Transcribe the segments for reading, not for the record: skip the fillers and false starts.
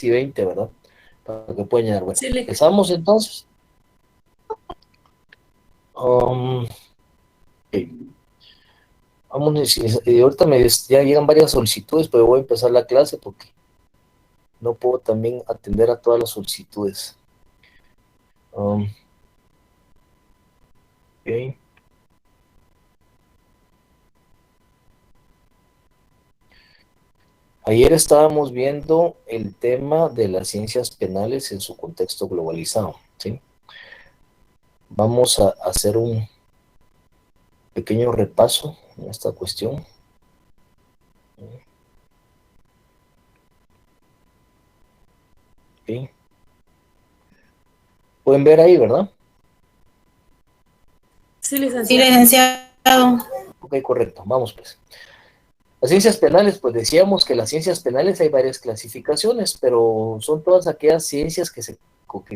y 20, ¿verdad? Para que puedan llenar. Bueno, Sí, empezamos entonces. Ok. Vamos, y ahorita ya llegan varias solicitudes, pero voy a empezar la clase porque no puedo también atender a todas las solicitudes. Ok. Ayer estábamos viendo el tema de las ciencias penales en su contexto globalizado, ¿sí? Vamos a hacer un pequeño repaso en esta cuestión. Ok. Pueden ver ahí, ¿verdad? sí, Sí, licenciado. licenciado. Ok, correcto. Vamos pues. Las ciencias penales, pues decíamos que las ciencias penales hay varias clasificaciones, pero son todas aquellas ciencias que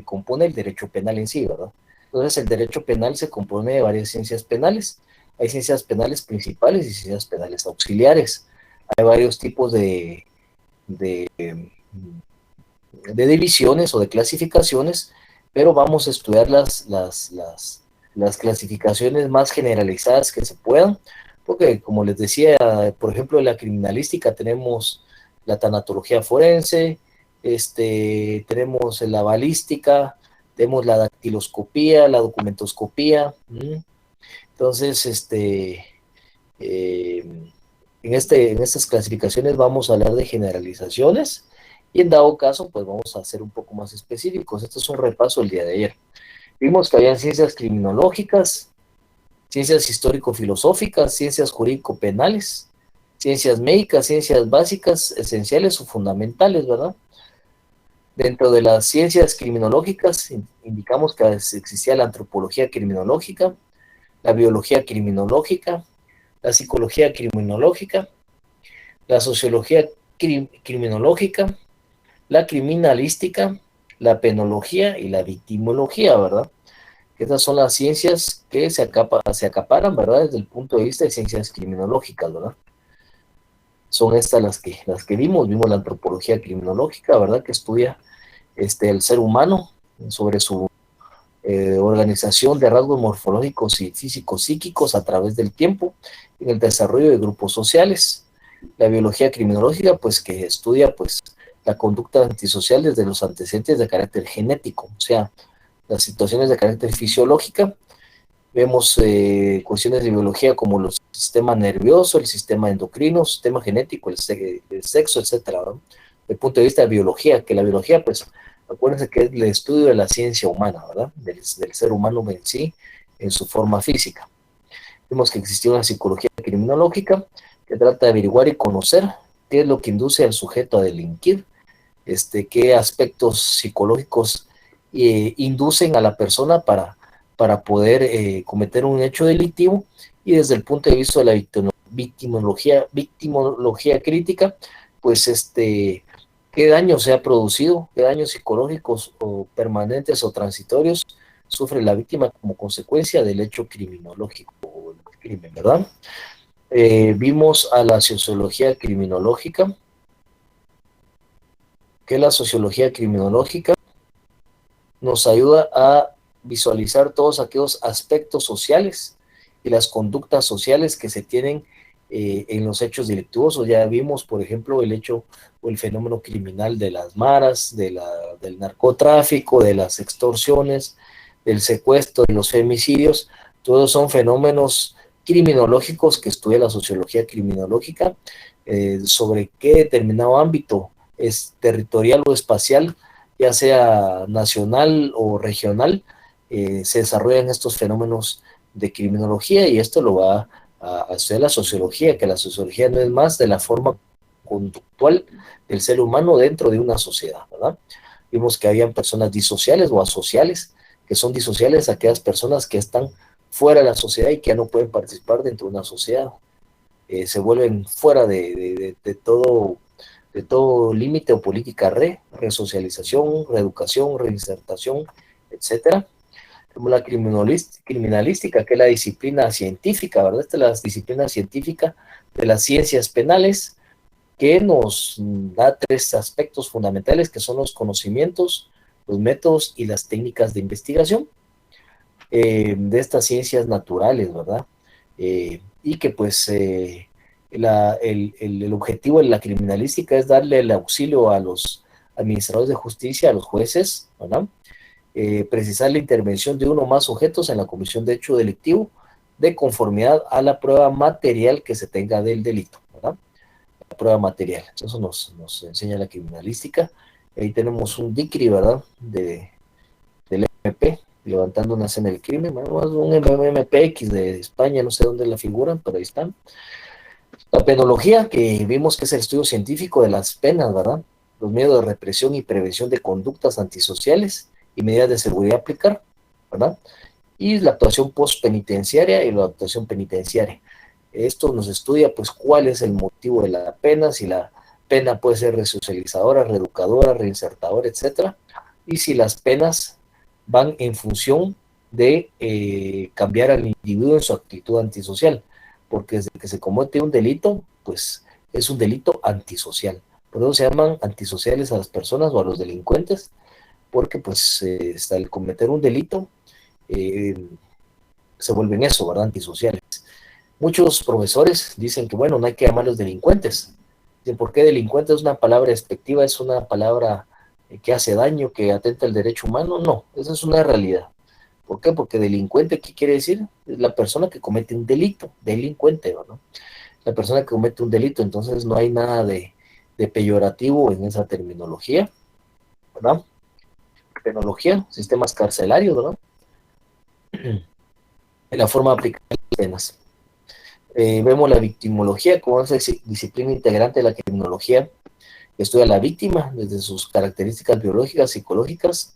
compone el derecho penal en sí, ¿verdad? Entonces el derecho penal se compone de varias ciencias penales. Hay ciencias penales principales y ciencias penales auxiliares. Hay varios tipos de, de divisiones o de clasificaciones, pero vamos a estudiar las clasificaciones más generalizadas que se puedan, porque como les decía, por ejemplo, en la criminalística tenemos la tanatología forense, tenemos la balística, tenemos la dactiloscopía, la documentoscopía. Entonces, eh, en estas clasificaciones vamos a hablar de generalizaciones y en dado caso, pues vamos a ser un poco más específicos. Esto es un repaso del día de ayer. Vimos que habían ciencias criminológicas, ciencias histórico-filosóficas, ciencias jurídico-penales, ciencias médicas, ciencias básicas, esenciales o fundamentales, ¿verdad? Dentro de las ciencias criminológicas indicamos que existía la antropología criminológica, la biología criminológica, la psicología criminológica, la sociología criminológica, la criminalística, la penología y la victimología, ¿verdad? Estas son las ciencias que se acaparan, ¿verdad? Desde el punto de vista de ciencias criminológicas, ¿verdad? Son estas las que vimos la antropología criminológica, ¿verdad? Que estudia el ser humano sobre su organización de rasgos morfológicos y físicos psíquicos a través del tiempo en el desarrollo de grupos sociales. La biología criminológica, pues que estudia pues la conducta antisocial desde los antecedentes de carácter genético, o sea, las situaciones de carácter fisiológica. Vemos cuestiones de biología como el sistema nervioso, el sistema endocrino, el sistema genético, el sexo, etcétera, ¿no? Desde el punto de vista de biología, que la biología, pues, acuérdense que es el estudio de la ciencia humana, ¿verdad? Del ser humano en sí, en su forma física. Vemos que existía una psicología criminológica que trata de averiguar y conocer qué es lo que induce al sujeto a delinquir, qué aspectos psicológicos inducen a la persona para poder cometer un hecho delictivo, y desde el punto de vista de la victimología crítica, pues qué daño se ha producido, qué daños psicológicos o permanentes o transitorios sufre la víctima como consecuencia del hecho criminológico o el crimen, ¿verdad? Vimos a la sociología criminológica, que la sociología criminológica nos ayuda a visualizar todos aquellos aspectos sociales y las conductas sociales que se tienen en los hechos delictuosos. Ya vimos, por ejemplo, el hecho o el fenómeno criminal de las maras, del narcotráfico, de las extorsiones, del secuestro, de los femicidios. Todos son fenómenos criminológicos que estudia la sociología criminológica, sobre qué determinado ámbito es territorial o espacial, ya sea nacional o regional, se desarrollan estos fenómenos de criminología, y esto lo va a hacer la sociología, que la sociología no es más de la forma conductual del ser humano dentro de una sociedad, ¿verdad? Vimos que habían personas disociales o asociales, que son disociales aquellas personas que están fuera de la sociedad y que ya no pueden participar dentro de una sociedad. Se vuelven fuera de todo límite o política resocialización, reeducación, reinsertación, etcétera. Como la criminalística, que es la disciplina científica, ¿verdad? Esta es la disciplina científica de las ciencias penales. que nos da tres aspectos fundamentales, que son los conocimientos, los métodos y las técnicas de investigación de estas ciencias naturales, ¿verdad? Y que pues el objetivo de la criminalística es darle el auxilio a los administradores de justicia, a los jueces, ¿verdad? Precisar la intervención de uno o más sujetos en la comisión de hecho delictivo de conformidad a la prueba material que se tenga del delito, ¿verdad? La prueba material. Eso nos enseña la criminalística. Ahí tenemos un DICRI, ¿verdad? Del MP, levantando una escena del crimen, ¿verdad? Un MPX de España, no sé dónde la figuran, pero ahí están. La penología, que vimos que es el estudio científico de las penas, ¿verdad? Los medios de represión y prevención de conductas antisociales y medidas de seguridad a aplicar, ¿verdad? Y la actuación postpenitenciaria y la actuación penitenciaria. Esto nos estudia, pues, cuál es el motivo de la pena, si la pena puede ser resocializadora, reeducadora, reinsertadora, etcétera, y si las penas van en función de cambiar al individuo en su actitud antisocial, porque desde que se comete un delito, pues es un delito antisocial. Por eso se llaman antisociales a las personas o a los delincuentes, porque pues hasta el cometer un delito eh, se vuelven eso, ¿verdad? Antisociales. Muchos profesores dicen que, bueno, no hay que llamarlos delincuentes. Dicen, ¿por qué delincuente es una palabra despectiva, es una palabra que hace daño, que atenta al derecho humano? No, esa es una realidad. ¿Por qué? Porque delincuente, ¿qué quiere decir? Es la persona que comete un delito, delincuente, ¿no? La persona que comete un delito, entonces no hay nada de peyorativo en esa terminología, ¿verdad? Penología, sistemas carcelarios, ¿verdad? En la forma de aplicar las penas. Vemos la victimología como esa disciplina integrante de la criminología que estudia a la víctima desde sus características biológicas, psicológicas,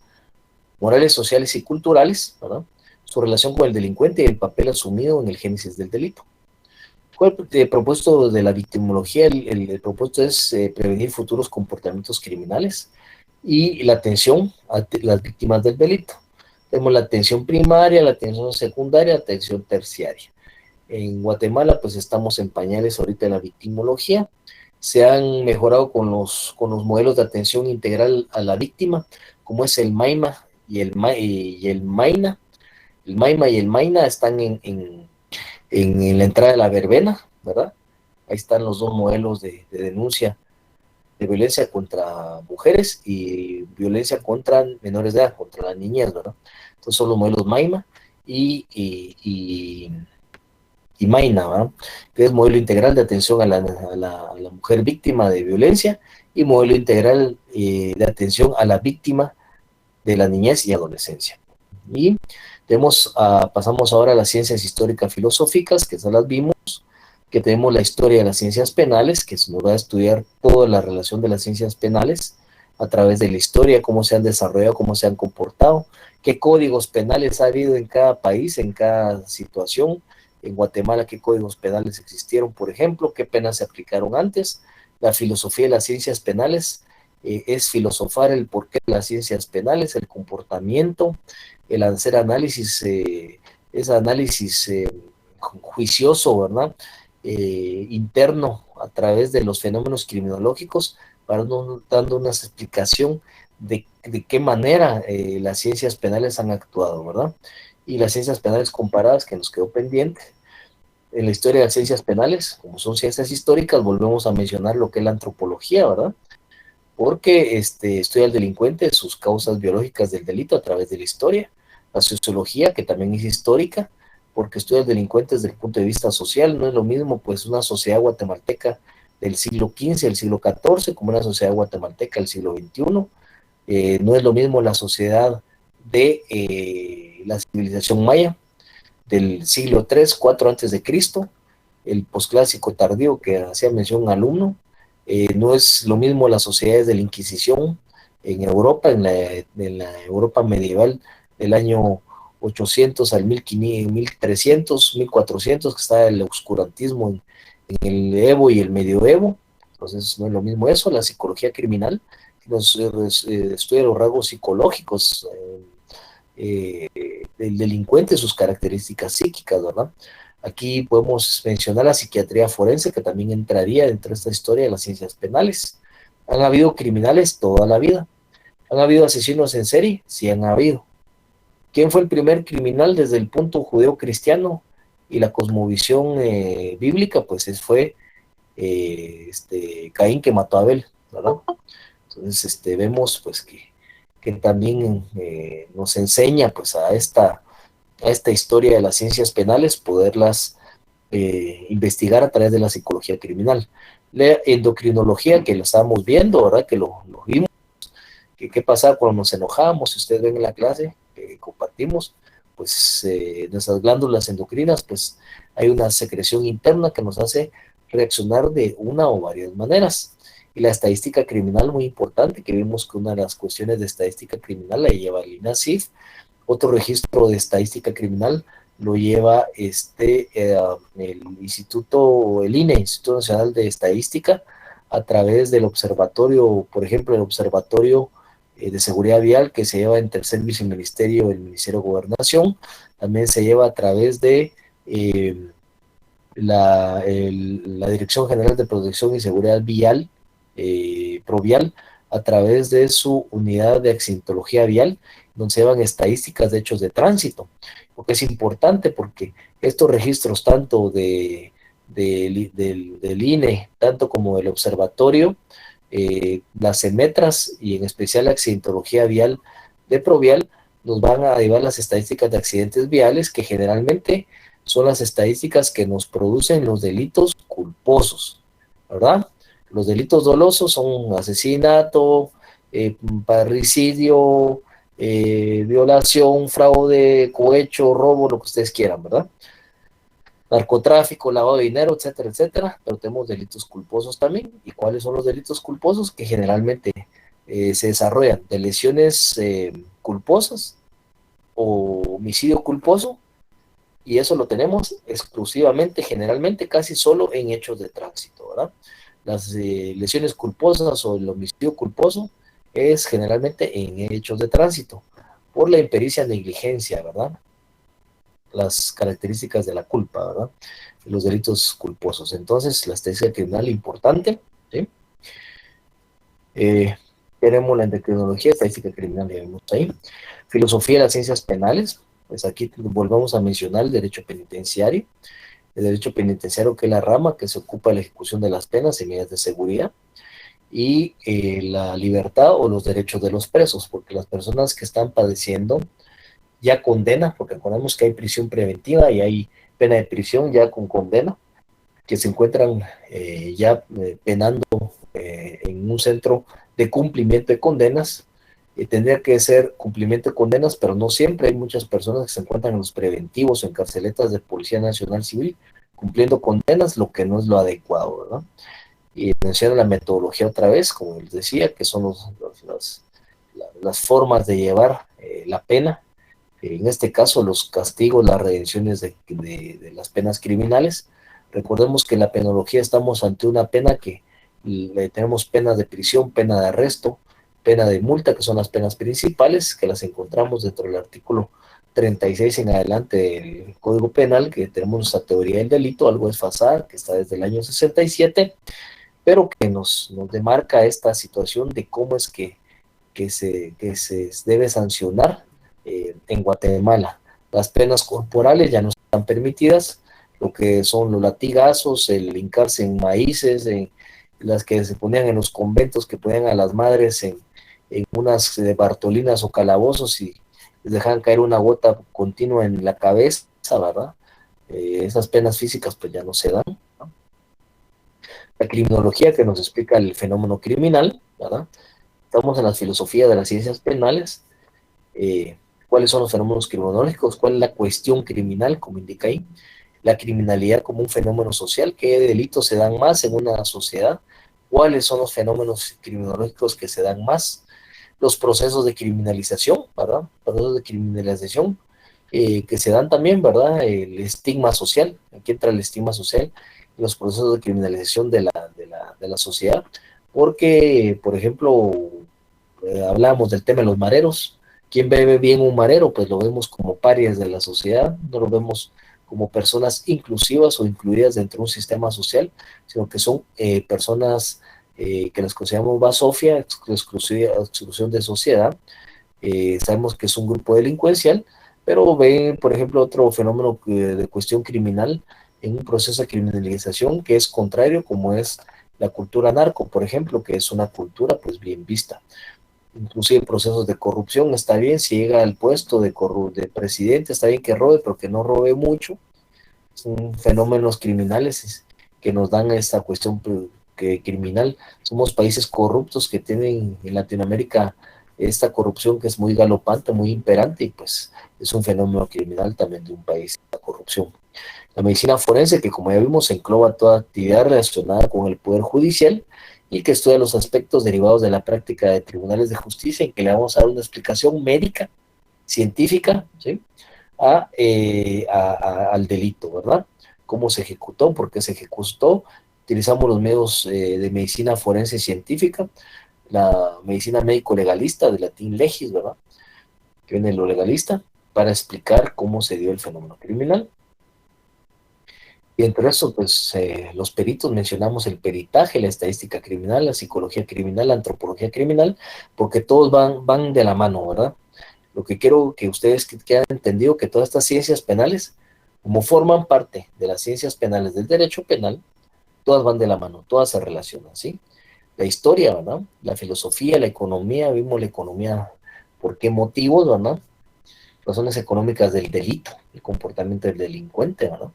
morales, sociales y culturales, ¿verdad? Su relación con el delincuente y el papel asumido en el génesis del delito. ¿Cuál es el propósito de la victimología? El propósito es prevenir futuros comportamientos criminales y la atención a las víctimas del delito. Tenemos la atención primaria, la atención secundaria, la atención terciaria. En Guatemala, pues estamos en pañales ahorita de la victimología. Se han mejorado con los modelos de atención integral a la víctima, como es el MAIMA y el MAINA. El MAIMA y el MAINA están en la entrada de la verbena, ¿verdad? Ahí están los dos modelos de denuncia de violencia contra mujeres y violencia contra menores de edad, contra las niñas, ¿verdad? Entonces son los modelos MAIMA y MAINA, ¿verdad? Que es modelo integral de atención a la mujer víctima de violencia y modelo integral de atención a la víctima de la niñez y adolescencia. Y pasamos ahora a las ciencias históricas filosóficas, que esas las vimos, que tenemos la historia de las ciencias penales, que nos va a estudiar toda la relación de las ciencias penales a través de la historia, cómo se han desarrollado, cómo se han comportado, qué códigos penales ha habido en cada país, en cada situación. En Guatemala, qué códigos penales existieron, por ejemplo, qué penas se aplicaron antes. La filosofía de las ciencias penales es filosofar el porqué de las ciencias penales, el comportamiento, el hacer análisis, ese análisis juicioso, ¿verdad? Interno a través de los fenómenos criminológicos, para dando una explicación de qué manera las ciencias penales han actuado, ¿verdad? Y las ciencias penales comparadas, que nos quedó pendiente. En la historia de las ciencias penales, como son ciencias históricas, volvemos a mencionar lo que es la antropología, ¿verdad? Porque estudia al delincuente, sus causas biológicas del delito a través de la historia. La sociología, que también es histórica, porque estudia al delincuente desde el punto de vista social. No es lo mismo, pues, una sociedad guatemalteca del siglo XV, del siglo XIV, como una sociedad guatemalteca del siglo XXI. No es lo mismo la sociedad de la civilización maya del siglo III, 4 antes de Cristo, el posclásico tardío que hacía mención un alumno. No es lo mismo las sociedades de la Inquisición en Europa, en la Europa medieval del año 800 al 1500, 1300, 1400, que está el oscurantismo en el Evo y el Medioevo. Entonces no es lo mismo eso. La psicología criminal nos estudia los rasgos psicológicos del delincuente, sus características psíquicas, ¿verdad? Aquí podemos mencionar la psiquiatría forense, que también entraría dentro de esta historia de las ciencias penales. ¿Han habido criminales toda la vida? ¿Han habido asesinos en serie? Sí han habido. ¿Quién fue el primer criminal desde el punto judeo-cristiano y la cosmovisión bíblica? Pues fue Caín, que mató a Abel, ¿verdad? Entonces vemos pues que también nos enseña pues a esta historia de las ciencias penales, poderlas investigar a través de la psicología criminal. La endocrinología, que lo estábamos viendo, ¿verdad? Que lo vimos, que qué pasa cuando nos enojamos. Si ustedes ven en la clase que compartimos, pues nuestras glándulas endocrinas, pues hay una secreción interna que nos hace reaccionar de una o varias maneras. Y la estadística criminal, muy importante, que vimos que una de las cuestiones de estadística criminal la lleva el INACIF. Otro registro de estadística criminal lo lleva el Instituto, el INE, Instituto Nacional de Estadística, a través del observatorio, por ejemplo, el observatorio de seguridad vial, que se lleva en tercer viceministerio del Ministerio de Gobernación. También se lleva a través de la Dirección General de Protección y Seguridad Vial, Provial, a través de su unidad de accidentología vial, donde se llevan estadísticas de hechos de tránsito, porque es importante, porque estos registros tanto del INE, tanto como del observatorio, las CEMETRAS y en especial la accidentología vial de Provial, nos van a llevar las estadísticas de accidentes viales, que generalmente son las estadísticas que nos producen los delitos culposos, ¿verdad? Los delitos dolosos son asesinato, parricidio, violación, fraude, cohecho, robo, lo que ustedes quieran, ¿verdad? Narcotráfico, lavado de dinero, etcétera, etcétera, pero tenemos delitos culposos también. ¿Y cuáles son los delitos culposos? Que generalmente se desarrollan de lesiones culposas o homicidio culposo, y eso lo tenemos exclusivamente, generalmente casi solo en hechos de tránsito, ¿verdad? Las lesiones culposas o el homicidio culposo es generalmente en hechos de tránsito, por la impericia, negligencia, ¿verdad? Las características de la culpa, ¿verdad? Los delitos culposos. Entonces, la estadística criminal importante, ¿sí? Tenemos la endocrinología, estadística criminal, ya vimos ahí. Filosofía de las ciencias penales, pues aquí volvamos a mencionar el derecho penitenciario. El derecho penitenciario, que es la rama que se ocupa de la ejecución de las penas y medidas de seguridad, y la libertad o los derechos de los presos, porque las personas que están padeciendo ya condena, porque recordemos que hay prisión preventiva y hay pena de prisión ya con condena, que se encuentran ya penando en un centro de cumplimiento de condenas. Tendría que ser cumplimiento de condenas, pero no siempre. Hay muchas personas que se encuentran en los preventivos o en carceletas de Policía Nacional Civil cumpliendo condenas, lo que no es lo adecuado, ¿verdad? Y menciona la metodología otra vez, como les decía, que son las formas de llevar la pena. En este caso, los castigos, las redenciones de las penas criminales. Recordemos que en la penología estamos ante una pena que tenemos penas de prisión, pena de arresto, pena de multa, que son las penas principales, que las encontramos dentro del artículo 36 en adelante del Código Penal, que tenemos nuestra teoría del delito, algo desfasada, que está desde el año 67, pero que nos demarca esta situación de cómo es que se debe sancionar en Guatemala. Las penas corporales ya no están permitidas, lo que son los latigazos, el hincarse en maíces, las que se ponían en los conventos, que ponían a las madres en unas bartolinas o calabozos y les dejaban caer una gota continua en la cabeza, ¿verdad? Esas penas físicas pues ya no se dan, ¿no? La criminología, que nos explica el fenómeno criminal, ¿verdad? Estamos en la filosofía de las ciencias penales. ¿Cuáles son los fenómenos criminológicos? ¿Cuál es la cuestión criminal, como indica ahí? La criminalidad como un fenómeno social. ¿Qué delitos se dan más en una sociedad? ¿Cuáles son los fenómenos criminológicos que se dan más? Los procesos de criminalización, ¿verdad? Procesos de criminalización que se dan también, ¿verdad? El estigma social. Aquí entra el estigma social y los procesos de criminalización de la sociedad. Porque, por ejemplo, hablábamos del tema de los mareros. ¿Quién bebe bien un marero? Pues lo vemos como parias de la sociedad, no lo vemos como personas inclusivas o incluidas dentro de un sistema social, sino que son personas que las consideramos basofia, exclusión de sociedad. Sabemos que es un grupo delincuencial, pero ve, por ejemplo, otro fenómeno de cuestión criminal en un proceso de criminalización que es contrario, como es la cultura narco, por ejemplo, que es una cultura pues bien vista. Inclusive en procesos de corrupción, está bien si llega al puesto de presidente, está bien que robe, pero que no robe mucho. Son fenómenos criminales que nos dan esta cuestión que criminal. Somos países corruptos que tienen en Latinoamérica esta corrupción que es muy galopante, muy imperante, y pues es un fenómeno criminal también de un país, la corrupción. La medicina forense, que como ya vimos, engloba toda actividad relacionada con el Poder Judicial y que estudia los aspectos derivados de la práctica de tribunales de justicia, en que le vamos a dar una explicación médica, científica, ¿sí? Al delito, ¿verdad? Cómo se ejecutó, por qué se ejecutó. Utilizamos los medios de medicina forense científica, la medicina médico-legalista, de latín legis, ¿verdad? Que viene de lo legalista, para explicar cómo se dio el fenómeno criminal. Y entre eso, pues los peritos mencionamos el peritaje, la estadística criminal, la psicología criminal, la antropología criminal, porque todos van de la mano, ¿verdad? Lo que quiero que ustedes queden entendido que todas estas ciencias penales, como forman parte de las ciencias penales del derecho penal, todas van de la mano, todas se relacionan, ¿sí? La historia, ¿verdad? La filosofía, la economía, vimos la economía, ¿por qué motivos, ¿verdad? Razones económicas del delito, el comportamiento del delincuente, ¿verdad?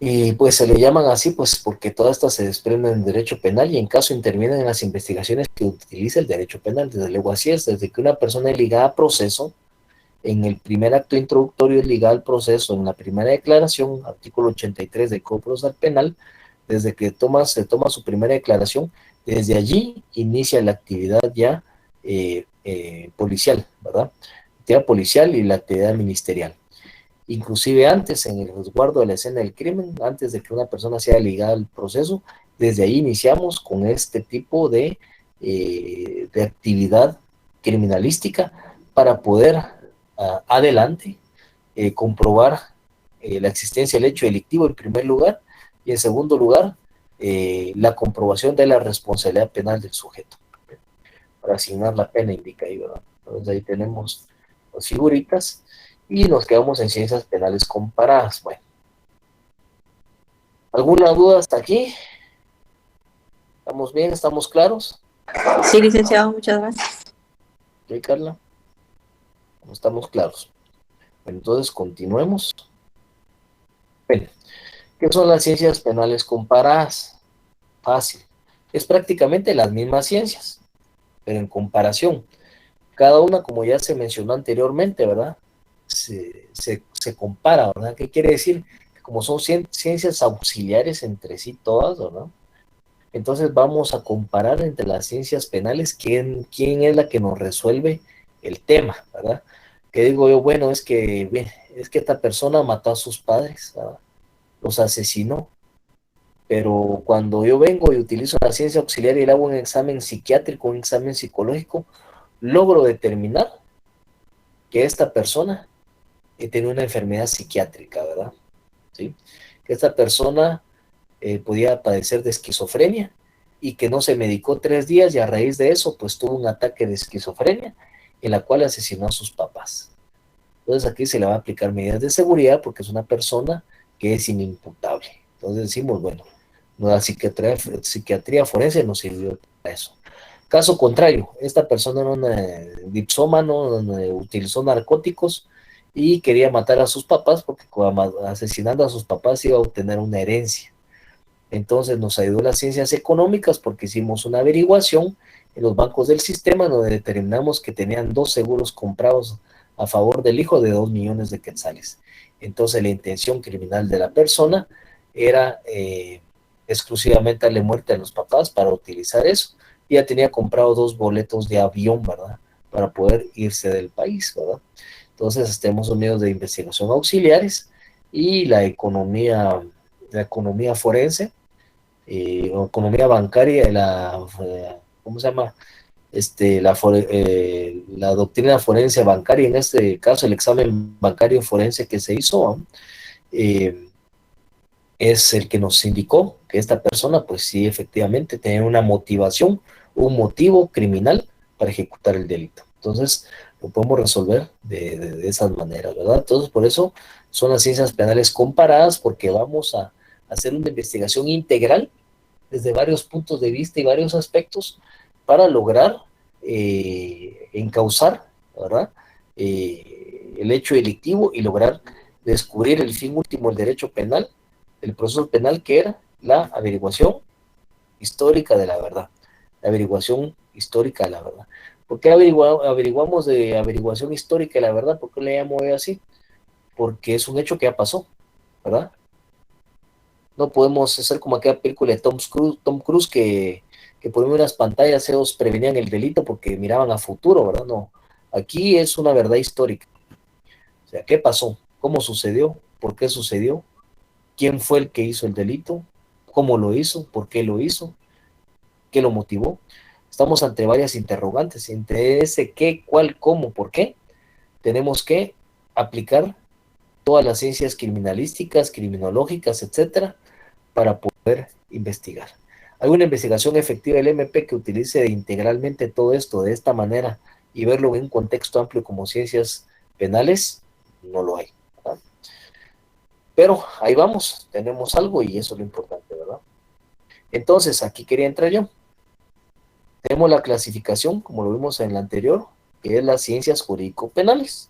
Y pues se le llaman así, pues porque todas estas se desprenden del derecho penal y en caso intervienen en las investigaciones que utiliza el derecho penal. Desde luego así es, desde que una persona es ligada a proceso, en el primer acto introductorio es ligada al proceso, en la primera declaración, artículo 83 del Código Procesal Penal, desde que se toma su primera declaración, desde allí inicia la actividad ya policial, ¿verdad? La actividad policial y la actividad ministerial. Inclusive antes, en el resguardo de la escena del crimen, antes de que una persona sea ligada al proceso, desde ahí iniciamos con este tipo de actividad criminalística para poder adelante comprobar la existencia del hecho delictivo en primer lugar y en segundo lugar la comprobación de la responsabilidad penal del sujeto. Para asignar la pena indica ahí, ¿verdad? Entonces ahí tenemos las figuritas y nos quedamos en ciencias penales comparadas. Bueno, ¿alguna duda hasta aquí? ¿Estamos bien? ¿Estamos claros? Sí, licenciado, muchas gracias. ¿Ok, Carla? ¿No estamos claros? Bueno, entonces continuemos. Bueno, ¿qué son las ciencias penales comparadas? Fácil. Es prácticamente las mismas ciencias, pero en comparación. Cada una, como ya se mencionó anteriormente, ¿verdad? Se compara, ¿verdad? ¿Qué quiere decir? Que como son ciencias auxiliares entre sí todas, ¿verdad? Entonces vamos a comparar entre las ciencias penales quién es la que nos resuelve el tema, ¿verdad? Que digo yo, bueno, es que esta persona mató a sus padres, ¿verdad? Los asesinó, pero cuando yo vengo y utilizo la ciencia auxiliar y le hago un examen psiquiátrico, un examen psicológico, logro determinar que esta persona tiene una enfermedad psiquiátrica, ¿verdad? ¿Sí? Que esta persona podía padecer de esquizofrenia y que no se medicó 3 días y a raíz de eso pues tuvo un ataque de esquizofrenia en la cual asesinó a sus papás. Entonces aquí se le va a aplicar medidas de seguridad porque es una persona que es inimputable. Entonces decimos, bueno, la psiquiatría forense nos sirvió para eso. Caso contrario, esta persona era un dipsómano, utilizó narcóticos y quería matar a sus papás porque asesinando a sus papás iba a obtener una herencia. Entonces nos ayudó las ciencias económicas porque hicimos una averiguación en los bancos del sistema donde determinamos que tenían 2 seguros comprados a favor del hijo de 2 millones de quetzales. Entonces la intención criminal de la persona era exclusivamente darle muerte a los papás para utilizar eso. Y ya tenía comprado 2 boletos de avión, ¿verdad? Para poder irse del país, ¿verdad? Entonces tenemos medios de investigación auxiliares y la economía forense, economía bancaria y ¿cómo se llama? la doctrina forense bancaria, en este caso el examen bancario forense que se hizo, es el que nos indicó que esta persona, pues sí, efectivamente, tenía una motivación, un motivo criminal para ejecutar el delito. Entonces, lo podemos resolver de esas maneras, ¿verdad? Entonces, por eso son las ciencias penales comparadas, porque vamos a hacer una investigación integral desde varios puntos de vista y varios aspectos para lograr encauzar, ¿verdad? El hecho delictivo y lograr descubrir el fin último del derecho penal, el proceso penal, que era la averiguación histórica de la verdad, la averiguación histórica de la verdad. ¿Por qué averiguamos de averiguación histórica de la verdad? ¿Por qué le llamo así? Porque es un hecho que ya pasó, ¿verdad? No podemos hacer como aquella película de Tom Cruise que por unas pantallas ellos prevenían el delito porque miraban a futuro, ¿verdad? No, aquí es una verdad histórica. O sea, ¿qué pasó? ¿Cómo sucedió? ¿Por qué sucedió? ¿Quién fue el que hizo el delito? ¿Cómo lo hizo? ¿Por qué lo hizo? ¿Qué lo motivó? Estamos ante varias interrogantes. Entre ese qué, cuál, cómo, por qué, tenemos que aplicar todas las ciencias criminalísticas, criminológicas, etcétera, para poder investigar. ¿Hay una investigación efectiva del MP que utilice integralmente todo esto de esta manera y verlo en un contexto amplio como ciencias penales? No lo hay, ¿verdad? Pero ahí vamos, tenemos algo y eso es lo importante, ¿verdad? Entonces, aquí quería entrar yo. Tenemos la clasificación, como lo vimos en la anterior, que es las ciencias jurídico-penales.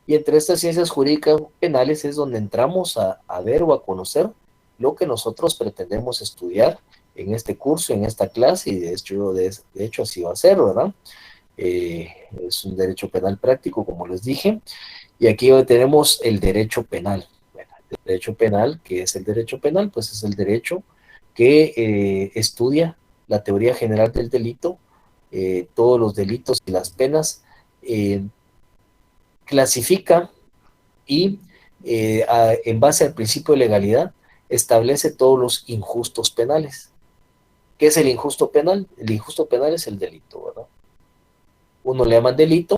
Y entre estas ciencias jurídicas penales es donde entramos a ver o a conocer lo que nosotros pretendemos estudiar en este curso, en esta clase, y de hecho así va a ser, ¿verdad? Es un derecho penal práctico, como les dije, y aquí tenemos el derecho penal. Bueno, el derecho penal, ¿qué es el derecho penal? Pues es el derecho que estudia la teoría general del delito, todos los delitos y las penas, clasifica y en base al principio de legalidad establece todos los injustos penales. ¿Qué es el injusto penal? El injusto penal es el delito, ¿verdad? Uno le llama delito,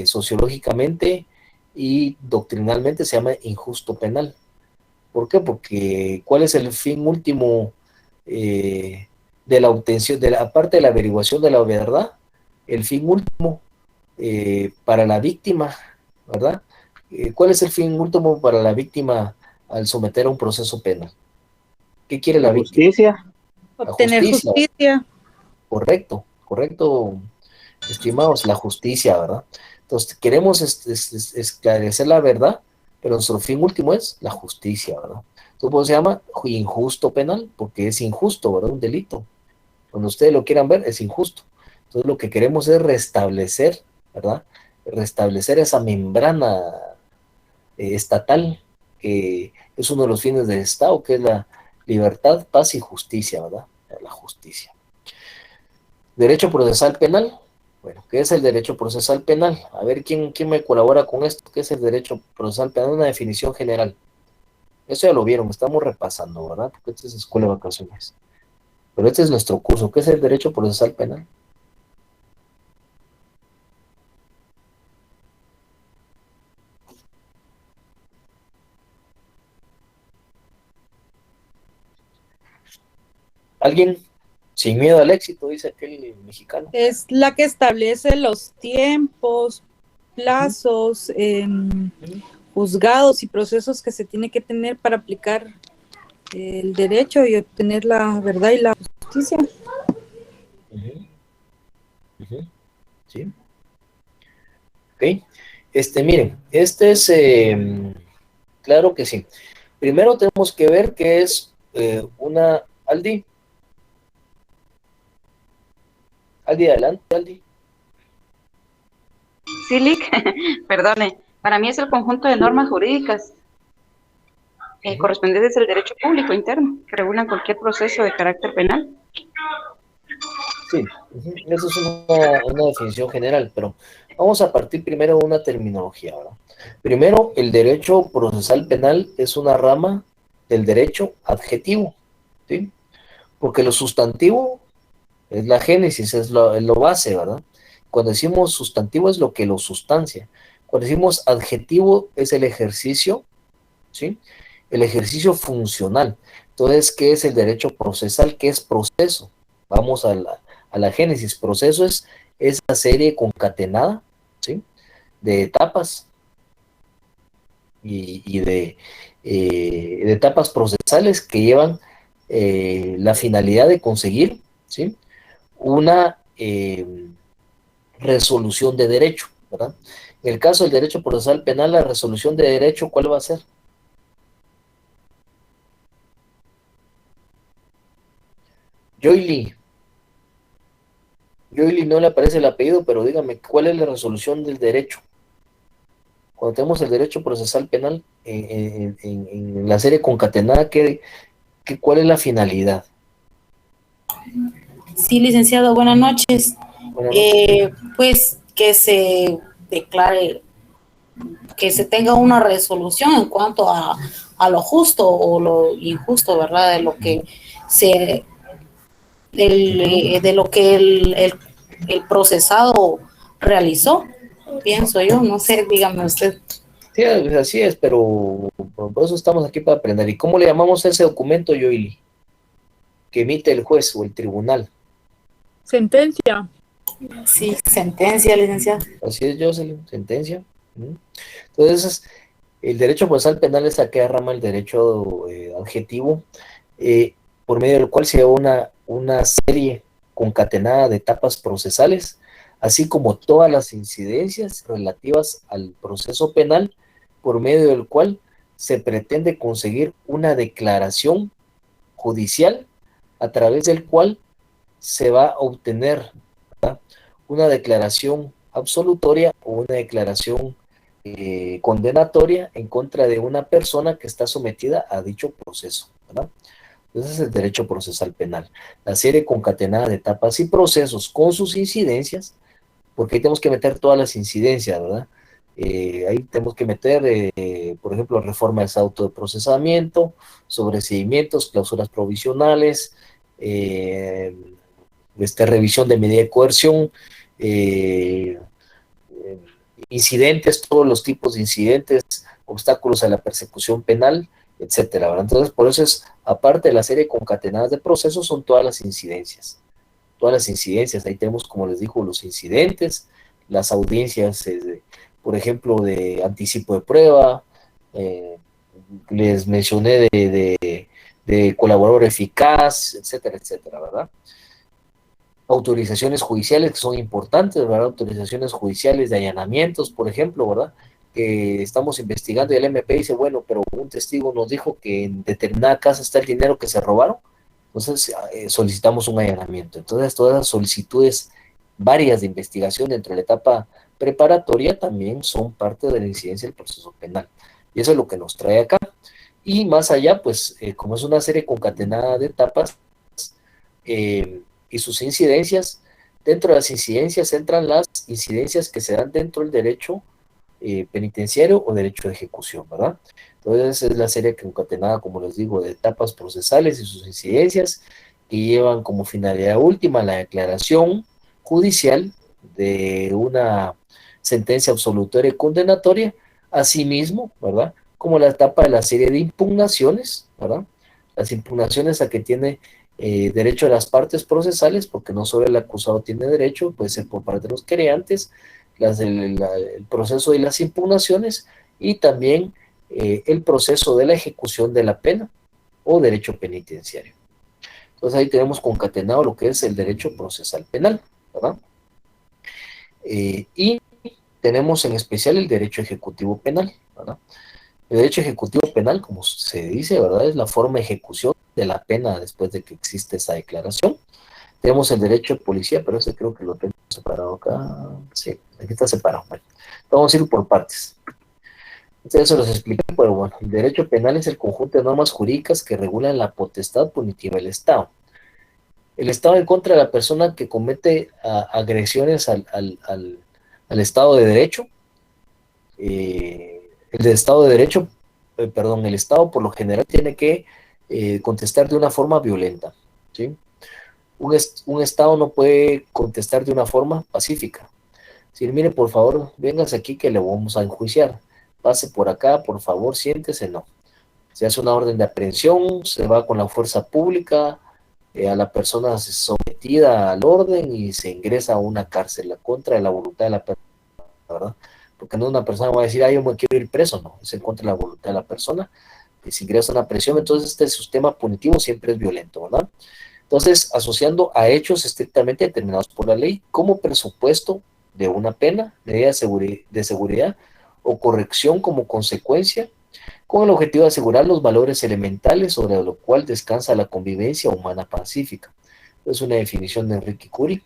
sociológicamente y doctrinalmente se llama injusto penal. ¿Por qué? Porque ¿cuál es el fin último de la obtención, de la parte de la averiguación de la verdad? El fin último para la víctima, ¿verdad? ¿Cuál es el fin último para la víctima al someter a un proceso penal? ¿Qué quiere la La víctima? justicia. La Obtener justicia, justicia. correcto, correcto, estimados, la justicia, ¿verdad? Entonces, queremos esclarecer la verdad, pero nuestro fin último es la justicia, ¿verdad? Entonces, ¿cómo se llama? Injusto penal, porque es injusto, ¿verdad? Un delito. Cuando ustedes lo quieran ver, es injusto. Entonces, lo que queremos es restablecer, ¿verdad? Restablecer esa membrana estatal, que es uno de los fines del Estado, que es la libertad, paz y justicia, ¿verdad? La justicia. Derecho procesal penal. Bueno, ¿qué es el derecho procesal penal? A ver, ¿quién me colabora con esto? ¿Qué es el derecho procesal penal? Una definición general. Eso ya lo vieron, estamos repasando, ¿verdad? Porque esta es escuela de vacaciones. Pero este es nuestro curso. ¿Qué es el derecho procesal penal? ¿Alguien? Sin miedo al éxito, dice aquel mexicano. Es la que establece los tiempos, plazos, juzgados y procesos que se tiene que tener para aplicar el derecho y obtener la verdad y la justicia. Ujú, ujú, sí. Ok. Miren, claro que sí. Primero tenemos que ver qué es Aldi. Aldi, adelante, Aldi. Silic, perdone, para mí es el conjunto de normas jurídicas correspondientes al derecho público interno que regulan cualquier proceso de carácter penal. Sí, eso es una definición general, pero vamos a partir primero de una terminología, ¿verdad? Primero, el derecho procesal penal es una rama del derecho adjetivo, ¿sí? Porque lo sustantivo, Es la génesis, es lo base, ¿verdad? Cuando decimos sustantivo es lo que lo sustancia. Cuando decimos adjetivo es el ejercicio, ¿sí? El ejercicio funcional. Entonces, ¿qué es el derecho procesal? ¿Qué es proceso? Vamos a la génesis. Proceso es esa serie concatenada, ¿sí? De etapas y de etapas procesales que llevan la finalidad de conseguir, ¿sí? Una resolución de derecho, ¿verdad? En el caso del derecho procesal penal, la resolución de derecho, ¿cuál va a ser? Joyly. Joyly no le aparece el apellido, pero dígame, ¿cuál es la resolución del derecho? Cuando tenemos el derecho procesal penal en la serie concatenada, ¿cuál es la finalidad? Sí, licenciado, buenas noches. Buenas noches. Pues que se declare, que se tenga una resolución en cuanto a lo justo o lo injusto, ¿verdad? De lo que se, de lo que el procesado realizó, pienso yo, no sé, dígame usted. Sí, así es, pero por eso estamos aquí para aprender. ¿Y cómo le llamamos a ese documento, Joyly, que emite el juez o el tribunal? Sentencia. Sí, sentencia, licenciado. Así es, Jocelyn, sentencia. Entonces, el derecho procesal penal es aquella rama del derecho adjetivo, por medio del cual se lleva una serie concatenada de etapas procesales, así como todas las incidencias relativas al proceso penal, por medio del cual se pretende conseguir una declaración judicial a través del cual se va a obtener, ¿verdad?, una declaración absolutoria o una declaración condenatoria en contra de una persona que está sometida a dicho proceso, ¿verdad? Entonces es el derecho procesal penal, la serie concatenada de etapas y procesos con sus incidencias, porque ahí tenemos que meter todas las incidencias, ¿verdad? Ahí tenemos que meter, por ejemplo, reforma del estatuto de procesamiento, sobreseimientos, cláusulas provisionales, revisión de medida de coerción, eh, incidentes, todos los tipos de incidentes, obstáculos a la persecución penal, etcétera, ¿verdad? Entonces, por eso es, aparte de la serie concatenadas de procesos, son todas las incidencias. Todas las incidencias, ahí tenemos, como les digo, los incidentes, las audiencias, por ejemplo, de anticipo de prueba, les mencioné de colaborador eficaz, etcétera, etcétera, ¿verdad? Autorizaciones judiciales que son importantes, ¿verdad? Autorizaciones judiciales de allanamientos, por ejemplo, ¿verdad? Que estamos investigando y el MP dice, bueno, pero un testigo nos dijo que en determinada casa está el dinero que se robaron, entonces solicitamos un allanamiento. Entonces, todas las solicitudes varias de investigación dentro de la etapa preparatoria también son parte de la incidencia del proceso penal. Y eso es lo que nos trae acá. Y más allá, pues, como es una serie concatenada de etapas, y sus incidencias, dentro de las incidencias entran las incidencias que se dan dentro del derecho penitenciario o derecho de ejecución, ¿verdad? Entonces es la serie concatenada, como les digo, de etapas procesales y sus incidencias que llevan como finalidad última la declaración judicial de una sentencia absolutoria y condenatoria, asimismo, ¿verdad? Como la etapa de la serie de impugnaciones, ¿verdad? Las impugnaciones a que tiene derecho a las partes procesales, porque no solo el acusado tiene derecho, puede ser por parte de los quereantes, el proceso de las impugnaciones y también el proceso de la ejecución de la pena o derecho penitenciario. Entonces ahí tenemos concatenado lo que es el derecho procesal penal, ¿verdad? Y tenemos en especial el derecho ejecutivo penal, ¿verdad? El derecho ejecutivo penal, como se dice, ¿verdad?, es la forma de ejecución de la pena después de que existe esa declaración. Tenemos el derecho de policía, pero ese creo que lo tengo separado acá. Sí, aquí está separado. Bueno, vamos a ir por partes. Entonces, eso los expliqué, pero bueno, el derecho penal es el conjunto de normas jurídicas que regulan la potestad punitiva del Estado. El Estado en contra de la persona que comete agresiones al Estado de Derecho. El Estado de Derecho, perdón, el Estado por lo general tiene que contestar de una forma violenta, ¿sí? Un Estado no puede contestar de una forma pacífica. Si mire, por favor, véngase aquí que le vamos a enjuiciar. Pase por acá, por favor, siéntese, no. Se hace una orden de aprehensión, se va con la fuerza pública, a la persona sometida al orden y se ingresa a una cárcel a contra de la voluntad de la persona, ¿verdad? Porque no una persona va a decir, ah, yo me quiero ir preso, no, es en contra de la voluntad de la persona, que se ingresa a una prisión, entonces este sistema punitivo siempre es violento, ¿verdad? Entonces, asociando a hechos estrictamente determinados por la ley como presupuesto de una pena, medida de seguridad o corrección como consecuencia, con el objetivo de asegurar los valores elementales sobre lo cual descansa la convivencia humana pacífica. Es una definición de Enrique Cury.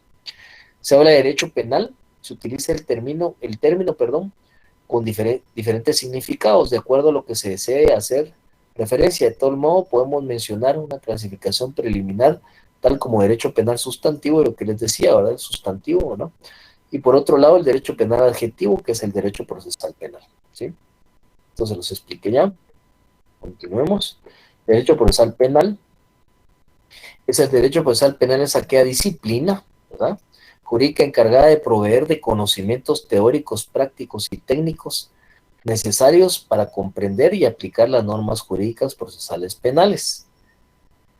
Se habla de derecho penal, se utiliza el término, con diferentes significados, de acuerdo a lo que se desee hacer referencia. De todo modo, podemos mencionar una clasificación preliminar, tal como derecho penal sustantivo, lo que les decía, ¿verdad? El sustantivo, ¿no? Y por otro lado, el derecho penal adjetivo, que es el derecho procesal penal, ¿sí? Entonces los expliqué ya. Continuemos. Derecho procesal penal. Es el derecho procesal penal, es aquella disciplina, ¿verdad?, jurídica encargada de proveer de conocimientos teóricos, prácticos y técnicos necesarios para comprender y aplicar las normas jurídicas procesales penales,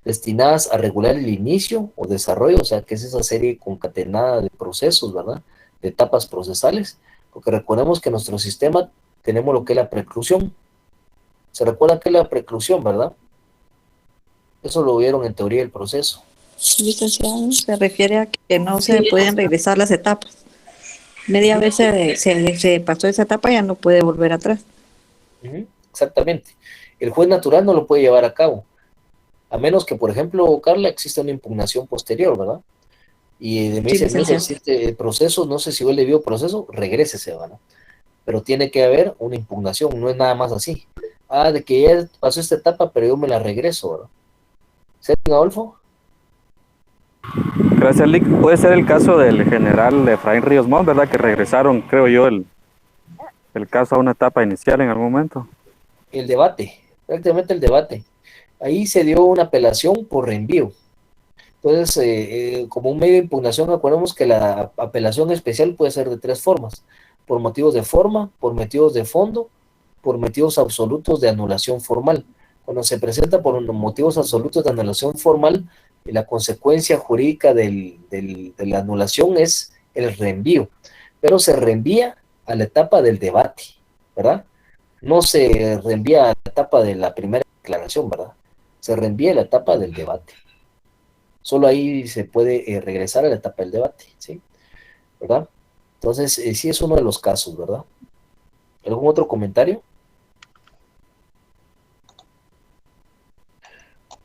destinadas a regular el inicio o desarrollo, o sea, que es esa serie concatenada de procesos, ¿verdad?, de etapas procesales, porque recordemos que en nuestro sistema tenemos lo que es la preclusión. ¿Se recuerda que es la preclusión, verdad? Eso lo vieron en teoría del proceso. Licenciado, se refiere a que no se Sí, pueden regresar las etapas. Media vez se pasó esa etapa, ya no puede volver atrás. Exactamente. El juez natural no lo puede llevar a cabo, a menos que, por ejemplo, Carla, exista una impugnación posterior, ¿verdad? Y me Sí, dice, no licenciado. existe el proceso, no sé si hubo el debido proceso, regrésese, ¿verdad? Pero tiene que haber una impugnación, no es nada más así. Ah, de que ya pasó esta etapa, pero yo me la regreso, ¿verdad? ¿Sí, Adolfo? Gracias, Lick. Puede ser el caso del general Efraín Ríos Montt, ¿verdad? Que regresaron, creo yo, el caso a una etapa inicial en algún momento. El debate, prácticamente el debate. Ahí se dio una apelación por reenvío. Entonces, como un medio de impugnación, acordemos que la apelación especial puede ser de tres formas: por motivos de forma, por motivos de fondo, por motivos absolutos de anulación formal. Cuando se presenta por motivos absolutos de anulación formal, la consecuencia jurídica de la anulación es el reenvío, pero se reenvía a la etapa del debate, ¿verdad? No se reenvía a la etapa de la primera declaración, ¿verdad? Se reenvía a la etapa del debate. Solo ahí se puede regresar a la etapa del debate, ¿sí? ¿Verdad? Entonces, sí es uno de los casos, ¿verdad? ¿Algún otro comentario?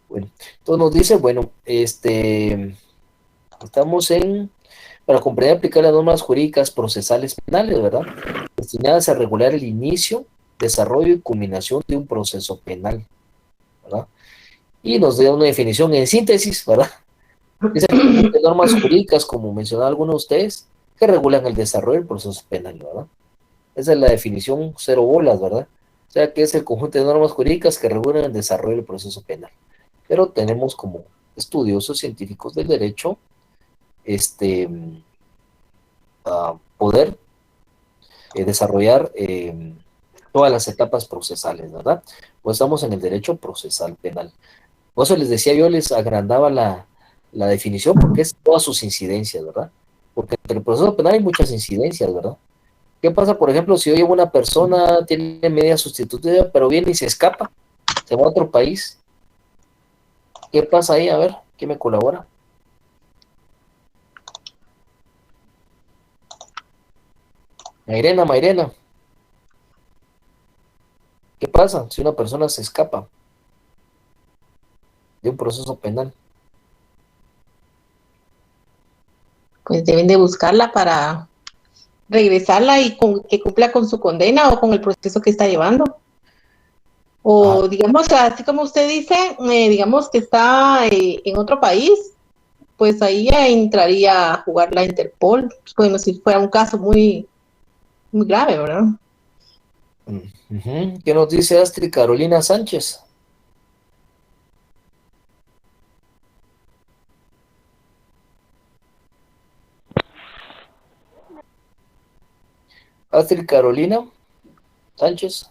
Bueno, entonces nos dice, bueno, estamos para comprender y aplicar las normas jurídicas procesales penales, ¿verdad? Destinadas a regular el inicio, desarrollo y culminación de un proceso penal, ¿verdad? Y nos da una definición en síntesis, ¿verdad? Dice que normas jurídicas, como mencionaba alguno de ustedes, que regulan el desarrollo del proceso penal, ¿verdad? Esa es la definición cero bolas, ¿verdad? O sea, que es el conjunto de normas jurídicas que regulan el desarrollo del proceso penal. Pero tenemos como estudiosos científicos del derecho, poder desarrollar todas las etapas procesales, ¿verdad? Pues estamos en el derecho procesal penal. Por eso les decía, yo les agrandaba la definición porque es todas sus incidencias, ¿verdad? Porque entre el proceso penal hay muchas incidencias, ¿verdad? ¿Qué pasa, por ejemplo, si hoy una persona tiene medida sustitutiva, pero viene y se escapa, se va a otro país? ¿Qué pasa ahí? A ver, ¿quién me colabora? Mairena, ¿qué pasa si una persona se escapa de un proceso penal? Pues deben de buscarla para regresarla y que cumpla con su condena o con el proceso que está llevando. O digamos, así como usted dice, digamos que está en otro país, pues ahí ya entraría a jugar la Interpol, bueno, si fuera un caso muy, muy grave, ¿verdad? ¿Qué nos dice Astrid Carolina Sánchez? Astrid Carolina Sánchez.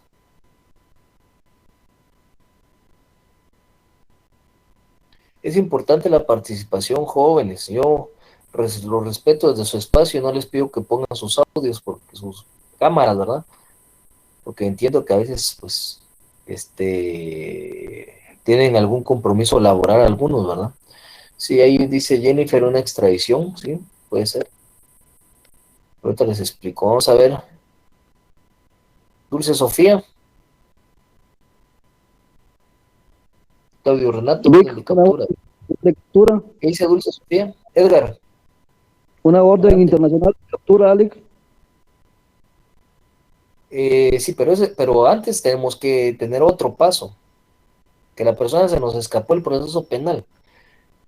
Es importante la participación, jóvenes. Yo los respeto desde su espacio, no les pido que pongan sus audios, porque sus cámaras, ¿verdad? Porque entiendo que a veces, pues, tienen algún compromiso laboral algunos, ¿verdad? Sí, ahí dice Jennifer una extradición, sí, puede ser. Ahorita les explico. Vamos a ver. Dulce Sofía. Claudio Renato, orden de captura. Lectura, ¿Qué dice Dulce Sofía? Edgar. una orden internacional de captura, Alex. Sí, pero antes tenemos que tener otro paso. Que la persona se nos escapó el proceso penal.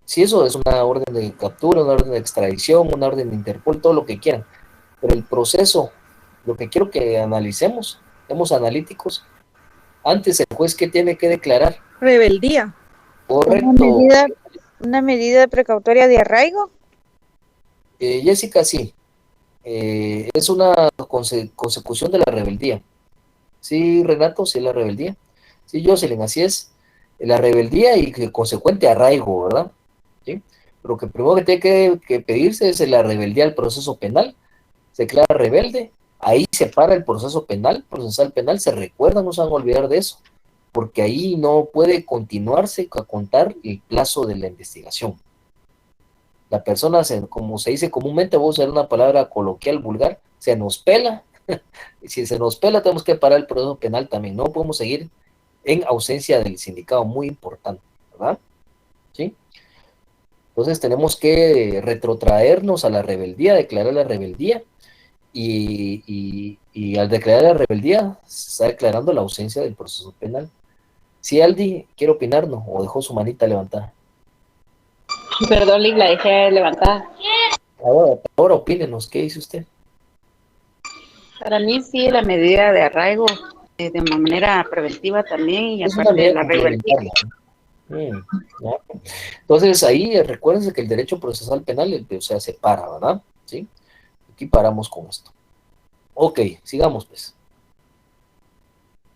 Si eso es una orden de captura, una orden de extradición, una orden de Interpol, todo lo que quieran. Pero el proceso, lo que quiero que analicemos, seamos analíticos. Antes el juez, ¿qué tiene que declarar? Rebeldía. Correcto. Una medida precautoria de arraigo. Jessica, sí. Es una consecución de la rebeldía. Sí, Renato, sí, la rebeldía. Sí, Jocelyn, así es. La rebeldía y el consecuente arraigo, ¿verdad? ¿Sí? Lo que primero que tiene que pedirse es la rebeldía al proceso penal. Se declara rebelde, ahí se para el proceso penal, procesal penal, se recuerda, no se van a olvidar de eso, porque ahí no puede continuarse a contar el plazo de la investigación. La persona, como se dice comúnmente, voy a usar una palabra coloquial, vulgar, se nos pela. Y si se nos pela, tenemos que parar el proceso penal también. No podemos seguir en ausencia del sindicado, muy importante, ¿verdad? ¿Sí? Entonces tenemos que retrotraernos a la rebeldía, declarar la rebeldía, y al declarar la rebeldía, se está declarando la ausencia del proceso penal. Si Aldi quiere opinar, ¿no? O dejó su manita levantada. Perdón, Lick, la dejé levantada. Ahora opínenos, ¿qué dice usted? Para mí sí, la medida de arraigo de manera preventiva también y Es una aparte de medida la rebeldía. complementaria. ¿No? Entonces ahí recuérdense que el derecho procesal penal, o sea, se para, ¿verdad? ¿Sí? Aquí paramos con esto. Ok, sigamos pues.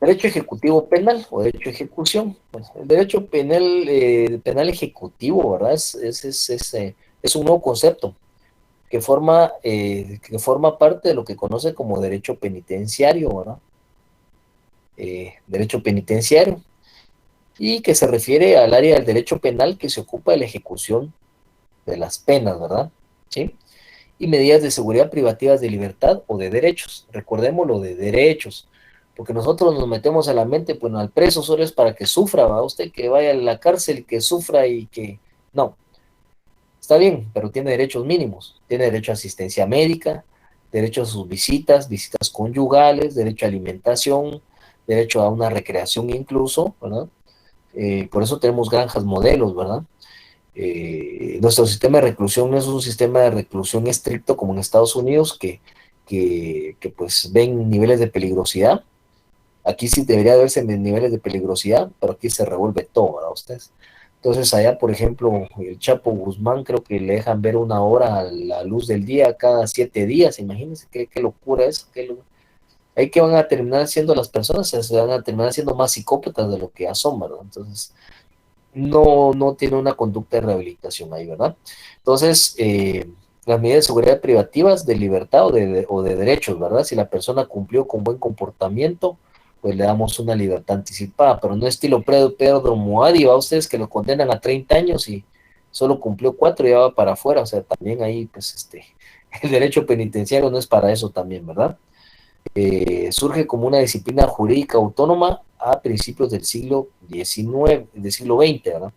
Derecho ejecutivo penal o derecho de ejecución. Pues, el derecho penal ejecutivo, ¿verdad? Es un nuevo concepto que forma parte de lo que conoce como derecho penitenciario, ¿verdad? Derecho penitenciario, y que se refiere al área del derecho penal que se ocupa de la ejecución de las penas, ¿verdad? ¿Sí? Y medidas de seguridad privativas de libertad o de derechos. Recordemos lo de derechos, porque nosotros nos metemos a la mente, pues al preso solo es para que sufra, ¿va? Usted que vaya a la cárcel, que sufra y que... No, está bien, pero tiene derechos mínimos. Tiene derecho a asistencia médica, derecho a sus visitas, visitas conyugales, derecho a alimentación, derecho a una recreación incluso, ¿verdad? Por eso tenemos granjas modelos, ¿verdad? Nuestro sistema de reclusión no es un sistema de reclusión estricto como en Estados Unidos, que pues ven niveles de peligrosidad. Aquí sí debería de verse niveles de peligrosidad, pero aquí se revuelve todo, ¿verdad? Ustedes. Entonces allá, por ejemplo, el Chapo Guzmán creo que le dejan ver 1 hora a la luz del día cada 7 días. Imagínense qué locura eso. Ahí que van a terminar siendo las personas, se van a terminar siendo más psicópatas de lo que ya son, ¿verdad? Entonces, no tiene una conducta de rehabilitación ahí, ¿verdad? Entonces, las medidas de seguridad privativas de libertad o de derechos, ¿verdad? Si la persona cumplió con buen comportamiento, pues le damos una libertad anticipada, pero no estilo Pedro Moadi, va, ustedes que lo condenan a 30 años y solo cumplió 4 y ya va para afuera, o sea, también ahí, pues, el derecho penitenciario no es para eso también, ¿verdad? Surge como una disciplina jurídica autónoma a principios del siglo XIX, del siglo XX, ¿verdad?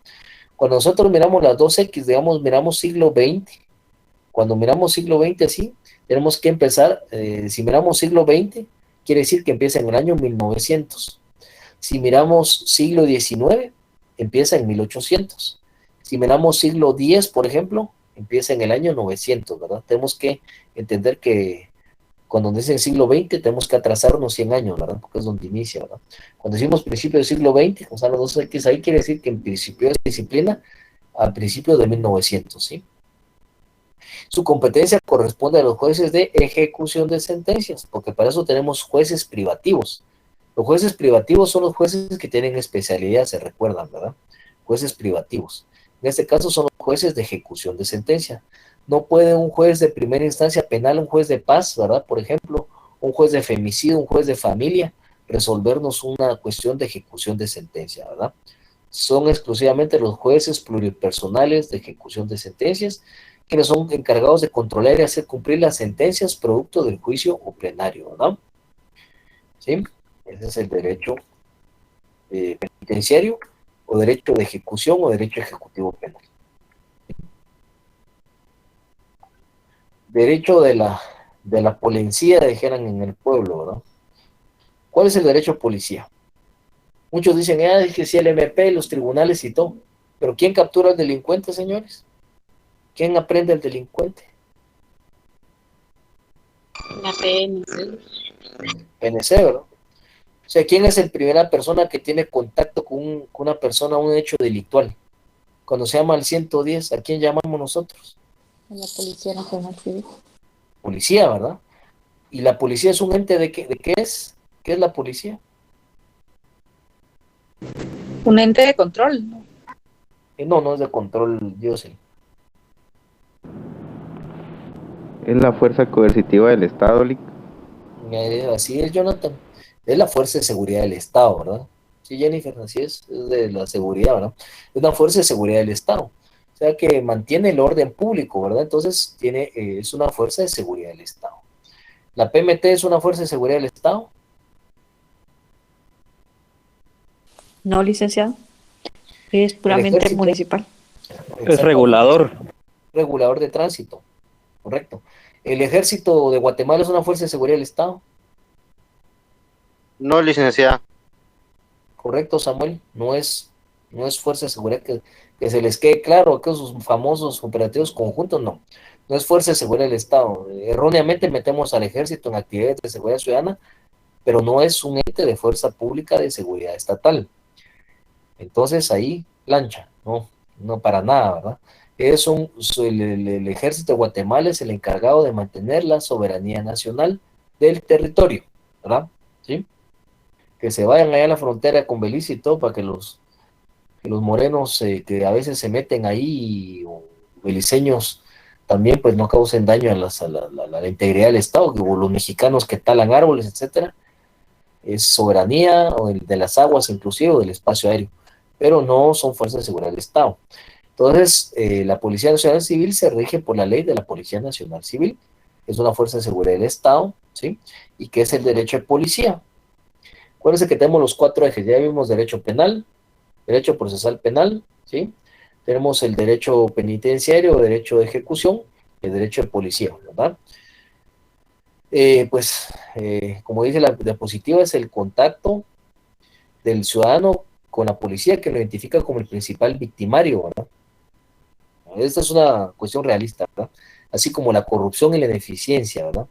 Cuando nosotros miramos las 2X, digamos, miramos siglo XX, cuando miramos siglo XX así, tenemos que empezar, si miramos siglo XX, quiere decir que empieza en el año 1900. Si miramos siglo XIX, empieza en 1800. Si miramos siglo X, por ejemplo, empieza en el año 900, ¿verdad? Tenemos que entender que cuando dice el siglo XX, tenemos que atrasarnos 100 años, ¿verdad? Porque es donde inicia, ¿verdad? Cuando decimos principio del siglo XX, o sea, los 2X, ahí quiere decir que en principio de disciplina, al principio de 1900, ¿sí? Su competencia corresponde a los jueces de ejecución de sentencias, porque para eso tenemos jueces privativos. Los jueces privativos son los jueces que tienen especialidad, se recuerdan, ¿verdad? Jueces privativos. En este caso son los jueces de ejecución de sentencia. No puede un juez de primera instancia penal, un juez de paz, ¿verdad? Por ejemplo, un juez de femicidio, un juez de familia, resolvernos una cuestión de ejecución de sentencia, ¿verdad? Son exclusivamente los jueces pluripersonales de ejecución de sentencias quienes son encargados de controlar y hacer cumplir las sentencias producto del juicio o plenario, ¿verdad? ¿Sí? Ese es el derecho penitenciario o derecho de ejecución o derecho ejecutivo penal. Derecho de la policía, dijeran en el pueblo, ¿verdad? ¿Cuál es el derecho de policía? Muchos dicen, es que sí, el MP, los tribunales y todo. Pero ¿quién captura al delincuente, señores? ¿Quién aprende al delincuente? La PNC. PNC, ¿verdad? O sea, ¿quién es la primera persona que tiene contacto con una persona, un hecho delictual? Cuando se llama al 110, ¿a quién llamamos nosotros? La Policía Nacional Civil. Policía, ¿verdad? ¿Y la policía es un ente de qué es? ¿Qué es la policía? Un ente de control, ¿no? No es de control, yo sé. Es la fuerza coercitiva del Estado, Lic. Así es, Jonathan. Es la fuerza de seguridad del Estado, ¿verdad? Sí, Jennifer, así es de la seguridad, ¿verdad? Es una fuerza de seguridad del Estado. O sea, que mantiene el orden público, ¿verdad? Entonces, es una fuerza de seguridad del Estado. ¿La PMT es una fuerza de seguridad del Estado? No, licenciado. Es puramente municipal. Es regulador. Regulador de tránsito, correcto. ¿El ejército de Guatemala es una fuerza de seguridad del Estado? No, licenciada. Correcto, Samuel. No es fuerza de seguridad que se les quede claro que esos famosos operativos conjuntos, no. No es fuerza de seguridad del Estado. Erróneamente metemos al ejército en actividades de seguridad ciudadana, pero no es un ente de fuerza pública de seguridad estatal. Entonces ahí, plancha, no para nada, ¿verdad? El ejército de Guatemala es el encargado de mantener la soberanía nacional del territorio, ¿verdad? ¿Sí? Que se vayan allá a la frontera con Belice y todo para que los morenos que a veces se meten ahí, o beliceños también, pues no causen daño a la integridad del Estado, o los mexicanos que talan árboles, etcétera. Es soberanía o de las aguas, inclusive, o del espacio aéreo, pero no son fuerzas de seguridad del Estado. Entonces, la Policía Nacional Civil se rige por la ley de la Policía Nacional Civil, que es una fuerza de seguridad del Estado, ¿sí? Y que es el derecho de policía. Acuérdense que tenemos los 4 ejes, ya vimos derecho penal, derecho procesal penal, ¿sí? Tenemos el derecho penitenciario, derecho de ejecución, el derecho de policía, ¿verdad? Como dice la diapositiva, es el contacto del ciudadano con la policía que lo identifica como el principal victimario, ¿verdad? Esta es una cuestión realista, ¿verdad? Así como la corrupción y la ineficiencia, ¿verdad?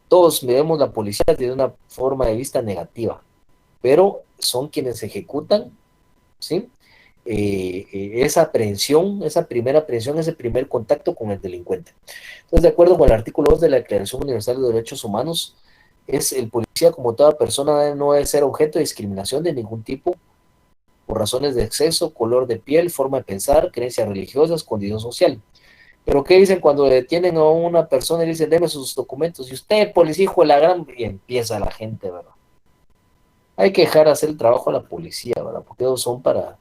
Todos vemos la policía desde una forma de vista negativa, pero son quienes ejecutan, ¿sí? Esa aprehensión, esa primera aprehensión, ese primer contacto con el delincuente. Entonces, de acuerdo con el artículo 2 de la Declaración Universal de Derechos Humanos, es el policía, como toda persona, no debe ser objeto de discriminación de ningún tipo por razones de sexo, color de piel, forma de pensar, creencias religiosas, condición social. Pero ¿qué dicen cuando detienen a una persona y le dicen, deme sus documentos? Y usted, policía, hijo de la gran... Y empieza la gente, ¿verdad? Hay que dejar hacer el trabajo a la policía, ¿verdad? Porque ellos son para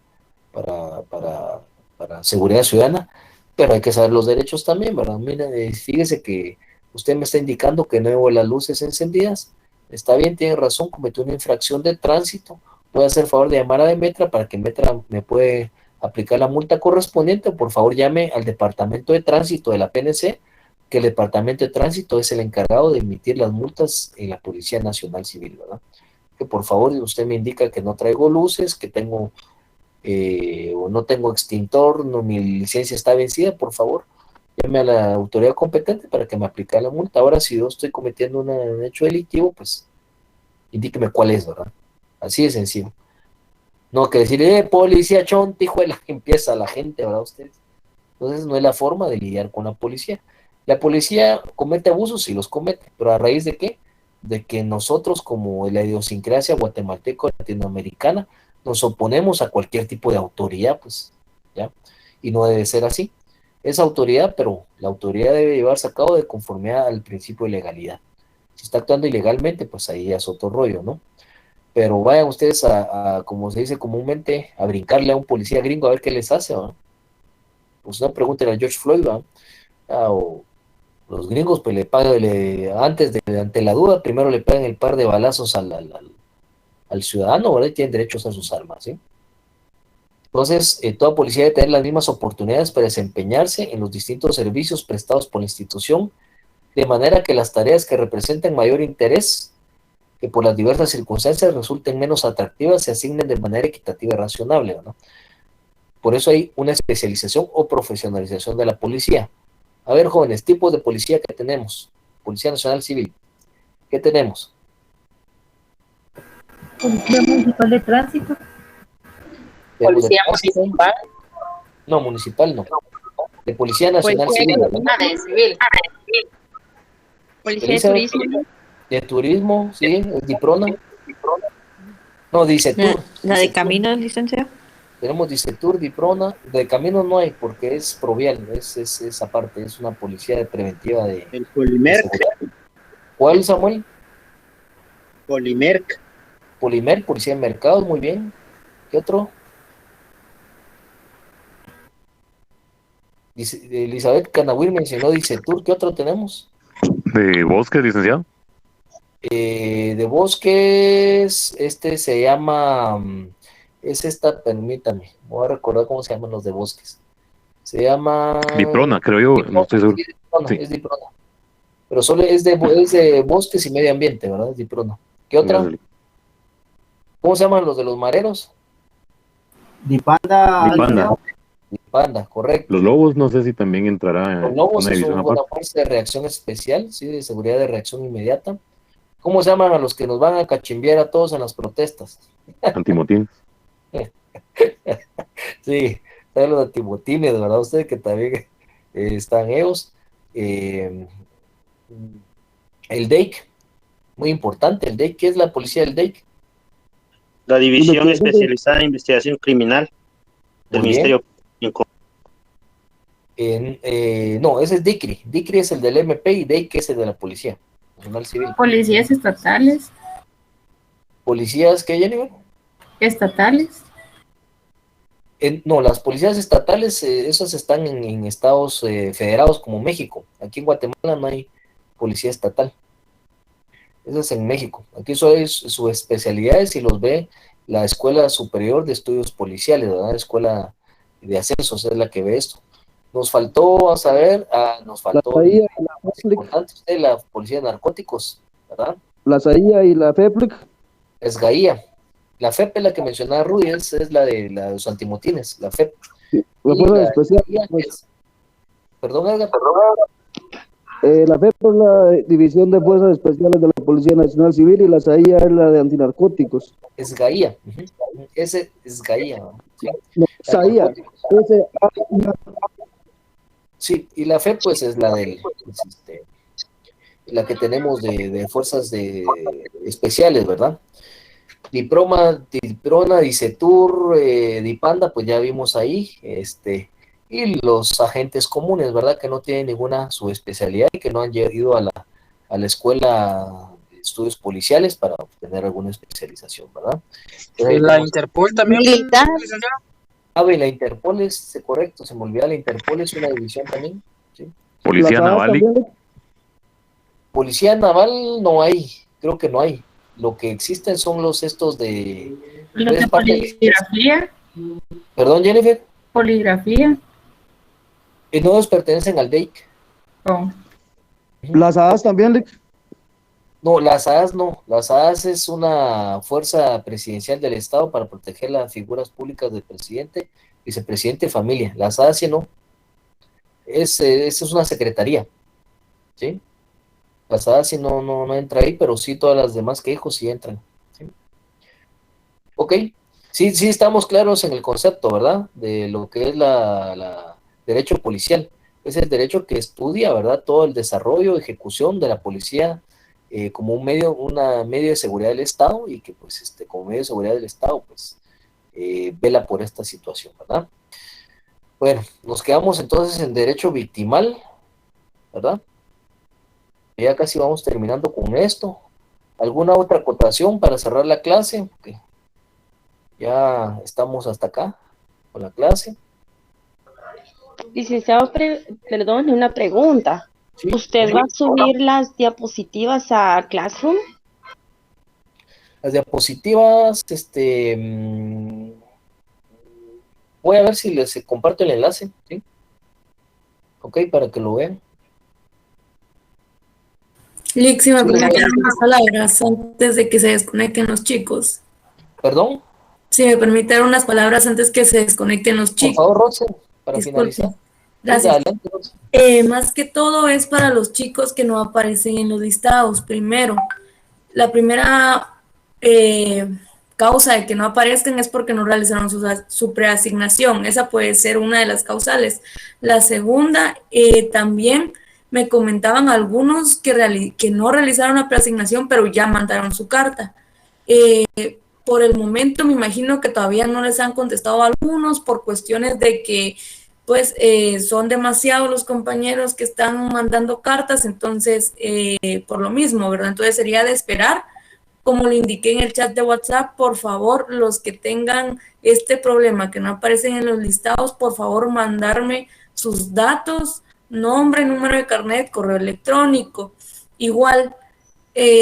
seguridad ciudadana, pero hay que saber los derechos también, ¿verdad? Mira, fíjese que usted me está indicando que no veo las luces encendidas. Está bien, tiene razón, cometió una infracción de tránsito. Puede hacer favor de llamar a Demetra para que Demetra me puede aplicar la multa correspondiente. Por favor, llame al Departamento de Tránsito de la PNC, que el Departamento de Tránsito es el encargado de emitir las multas en la Policía Nacional Civil, ¿verdad? Que por favor usted me indica que no traigo luces, que tengo o no tengo extintor, no, mi licencia está vencida, por favor, llame a la autoridad competente para que me aplique la multa. Ahora, si yo estoy cometiendo un hecho delictivo, pues indíqueme cuál es, ¿verdad? Así de sencillo. No que decir, policía chonti, hijo de la que empieza la gente, ¿verdad? Ustedes. Entonces no es la forma de lidiar con la policía. La policía comete abusos, sí los comete, pero ¿a raíz de qué? De que nosotros, como la idiosincrasia guatemalteco latinoamericana, nos oponemos a cualquier tipo de autoridad, pues, ¿ya? Y no debe ser así. Es autoridad, pero la autoridad debe llevarse a cabo de conformidad al principio de legalidad. Si está actuando ilegalmente, pues ahí ya es otro rollo, ¿no? Pero vayan ustedes como se dice comúnmente, a brincarle a un policía gringo a ver qué les hace, ¿no? Pues no pregunten a George Floyd, ¿va? O los gringos, pues le pagan, ante la duda, primero le pegan el par de balazos al ciudadano, ¿verdad? Y tienen derechos a sus armas, ¿sí? Entonces, toda policía debe tener las mismas oportunidades para desempeñarse en los distintos servicios prestados por la institución, de manera que las tareas que representen mayor interés, que por las diversas circunstancias resulten menos atractivas, se asignen de manera equitativa y razonable, ¿no? Por eso hay una especialización o profesionalización de la policía. A ver, jóvenes, tipos de policía que tenemos. Policía Nacional Civil. ¿Qué tenemos? Policía Municipal de Tránsito. Policía municipal. No, municipal no. De Policía Nacional Civil, ¿verdad? De civil. Policía de turismo. De turismo, sí, es DIPRONA. No, dice TUR. La de caminos, licenciado. Tenemos Dicetur, DIPRONA. De caminos no hay, porque es provial, es aparte, es una policía de preventiva de... El Polimerc. ¿Cuál, Samuel? Polimerc. Polimer, policía de mercados, muy bien. ¿Qué otro? Dice, Elizabeth Canahuil mencionó Dicetur, ¿qué otro tenemos? ¿De bosques, licenciado? De bosques, este se llama... permítame, voy a recordar cómo se llaman los de bosques. Se llama... DIPRONA, creo yo, no estoy seguro. Sí. Es DIPRONA. Pero solo es de bosques y medio ambiente, ¿verdad? Es DIPRONA. ¿Qué otra? ¿Cómo se llaman los de los mareros? Dipanda. Dipanda, correcto. Los lobos, no sé si también entrará Los lobos una es división una aparte. fuerza de reacción especial, sí, de seguridad de reacción inmediata. ¿Cómo se llaman a los que nos van a cachimbiar a todos en las protestas? Antimotines. Sí, están los antimotines, ¿verdad? Ustedes que también están ellos. El DEIC, muy importante, el DEIC, ¿qué es la policía del DEIC? La División Especializada en Investigación Criminal del Muy bien. Ministerio Público. No, ese es DICRI. DICRI es el del MP y DEIC es el de la Policía Nacional Civil. Policías estatales. ¿Policías qué, Jennifer? Estatales. No, las policías estatales, esas están en estados federados como México. Aquí en Guatemala no hay policía estatal. Eso es en México. Aquí eso es sus especialidades y los ve la Escuela Superior de Estudios Policiales, ¿verdad? Escuela de Ascensos es la que ve esto. Nos faltó saber, nos faltó la Policía de Narcóticos, ¿verdad? La SAIA y la FEPLIC. Es GAIA. La FEP es la que mencionaba Rudy, es la de los antimotines, la FEP. La Fuerza Especial. Perdón, Edgar. La FEP es la División de Fuerzas Especiales de la Policía Nacional Civil y la SAIA es la de antinarcóticos. Es GAIA. Ese es GAIA. ¿Sí? No, SAIA. Sí, y la FEP pues es la del la que tenemos de fuerzas especiales, ¿verdad? Diprona, Dicetur, Dipanda, pues ya vimos ahí, y los agentes comunes, ¿verdad? Que no tienen ninguna subespecialidad y que no han ido a la escuela de estudios policiales para obtener alguna especialización, ¿verdad? Entonces, la Interpol también. Y la Interpol es correcto, se me olvidaba, la Interpol es una división también. ¿Sí? Policía Naval. Policía Naval no hay, creo que no hay. Lo que existen son los de poligrafía. Perdón, Jennifer. Poligrafía. Y no pertenecen al DEIC. Oh. ¿Las AAS también? No, las AAS no. Las AAS es una fuerza presidencial del Estado para proteger las figuras públicas del presidente, vicepresidente y familia. Las AAS sí no. Esa es una secretaría. ¿Sí? Las AAS sí no entra ahí, pero sí todas las demás que dijo sí entran. ¿Sí? Ok. Sí estamos claros en el concepto, ¿verdad? De lo que es la derecho policial. Es el derecho que estudia, ¿verdad?, todo el desarrollo, ejecución de la policía como un medio, medio de seguridad del Estado, y que pues como medio de seguridad del Estado pues vela por esta situación, ¿verdad? Bueno, nos quedamos entonces en derecho victimal, ¿verdad? Ya casi vamos terminando con esto. ¿Alguna otra acotación para cerrar la clase? Porque ya estamos hasta acá con la clase. Licenciado, perdón, una pregunta. Sí. ¿Usted va a subir las diapositivas a Classroom? Las diapositivas, voy a ver si les comparto el enlace, ¿sí? Ok, para que lo vean. Lick, si me Sí, permiten unas palabras antes de que se desconecten los chicos. ¿Perdón? Si me permiten unas palabras antes que se desconecten los Por chicos. favor, Roxen, para Disculpe. finalizar. Gracias. Adelante, Roxen. Más que todo es para los chicos que no aparecen en los listados. Primero, la primera causa de que no aparezcan es porque no realizaron su preasignación. Esa puede ser una de las causales. La segunda, también me comentaban algunos que no realizaron la preasignación, pero ya mandaron su carta. Por el momento me imagino que todavía no les han contestado a algunos por cuestiones de que pues son demasiados los compañeros que están mandando cartas, entonces por lo mismo, ¿verdad? Entonces sería de esperar, como le indiqué en el chat de WhatsApp, por favor, los que tengan este problema, que no aparecen en los listados, por favor mandarme sus datos, nombre, número de carnet, correo electrónico. Igual,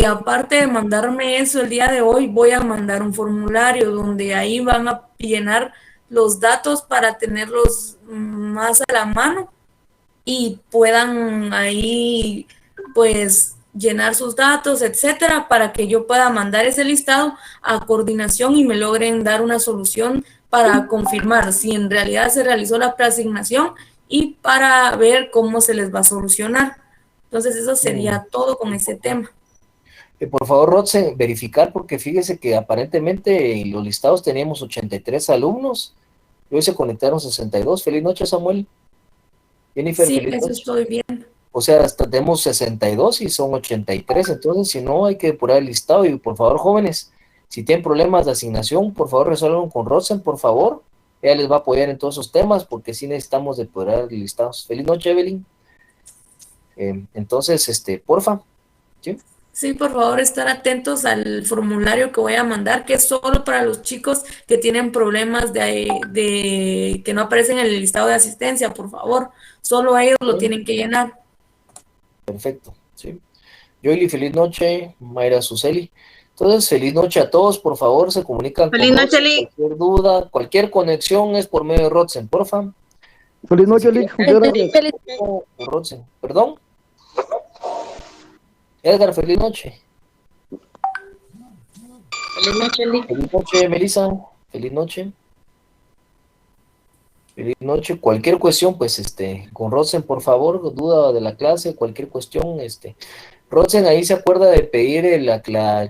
aparte de mandarme eso el día de hoy, voy a mandar un formulario donde ahí van a llenar los datos para tenerlos más a la mano y puedan ahí pues llenar sus datos, etcétera, para que yo pueda mandar ese listado a coordinación y me logren dar una solución para confirmar si en realidad se realizó la preasignación y para ver cómo se les va a solucionar. Entonces eso sería todo con ese tema. Por favor, Roxen, verificar, porque fíjese que aparentemente en los listados teníamos 83 alumnos y hoy se conectaron 62. Feliz noche, Samuel. Jennifer, Sí, feliz eso noche. estoy bien. O sea, hasta tenemos 62 y son 83, entonces si no hay que depurar el listado. Y por favor, jóvenes, si tienen problemas de asignación, por favor resuelvan con Roxen, por favor. Ella les va a apoyar en todos esos temas porque sí necesitamos depurar listados. Feliz noche, Evelyn. Entonces, porfa. ¿Sí? Sí, por favor, estar atentos al formulario que voy a mandar, que es solo para los chicos que tienen problemas de que no aparecen en el listado de asistencia, por favor. Solo ellos lo tienen que llenar. Perfecto, sí. Yoili, feliz noche. Mayra Suseli. Entonces, feliz noche a todos. Por favor, se comunican Feliz con noche, Roxen. Lick. Cualquier duda, cualquier conexión es por medio de Roxen, porfa. Feliz noche, Lick. Muchas gracias. Roxen, perdón. Edgar, feliz noche. Feliz noche, Lick. Feliz noche, Melissa. Feliz noche. Feliz noche. Cualquier cuestión, pues, con Roxen, por favor, duda de la clase, cualquier cuestión, Roxen, ahí se acuerda de pedir el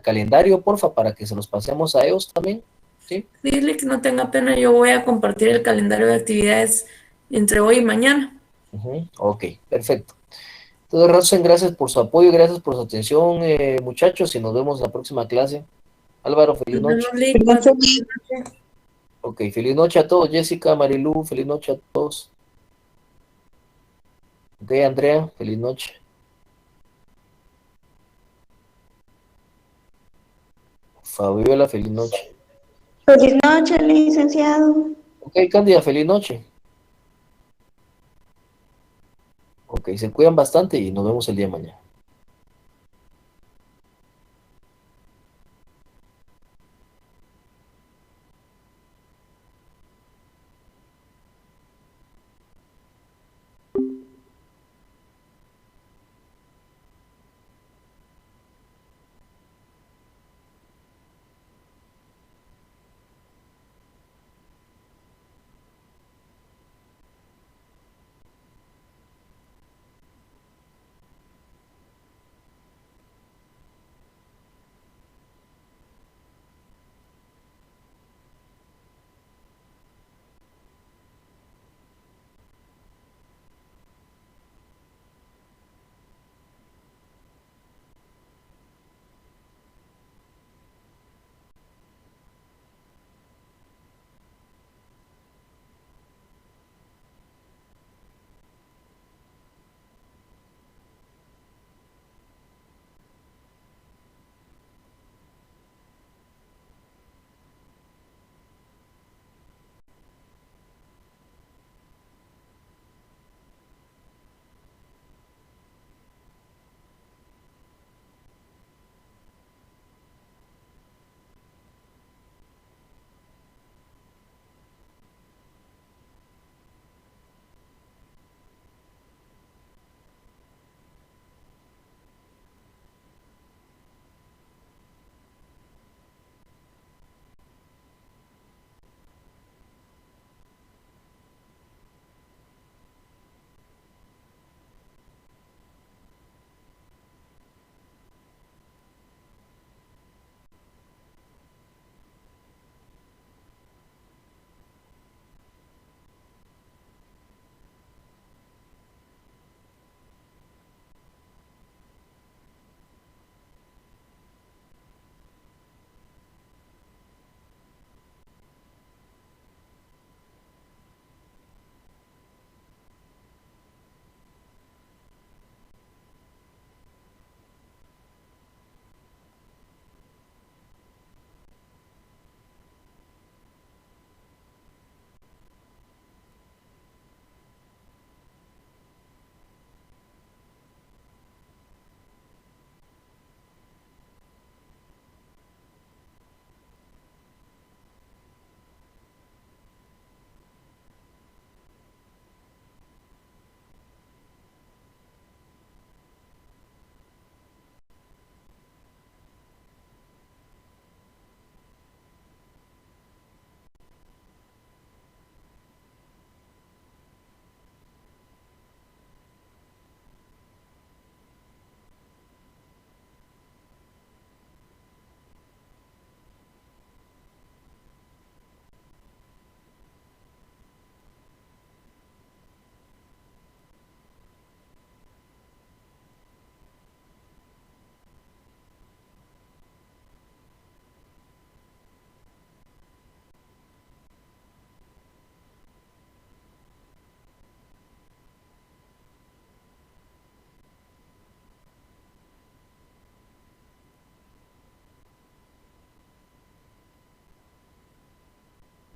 calendario, porfa, para que se los pasemos a ellos también, ¿sí? Dile que no tenga pena, yo voy a compartir el calendario de actividades entre hoy y mañana. Ok, perfecto. Entonces, Roxen, gracias por su apoyo, gracias por su atención, muchachos, y nos vemos en la próxima clase. Álvaro, feliz noche. Ok, feliz noche a todos. Jessica, Marilu, feliz noche a todos. Ok, Andrea, feliz noche. Fabiola, feliz noche. Feliz noche, licenciado. Ok, Cándida, feliz noche. Ok, se cuidan bastante y nos vemos el día de mañana.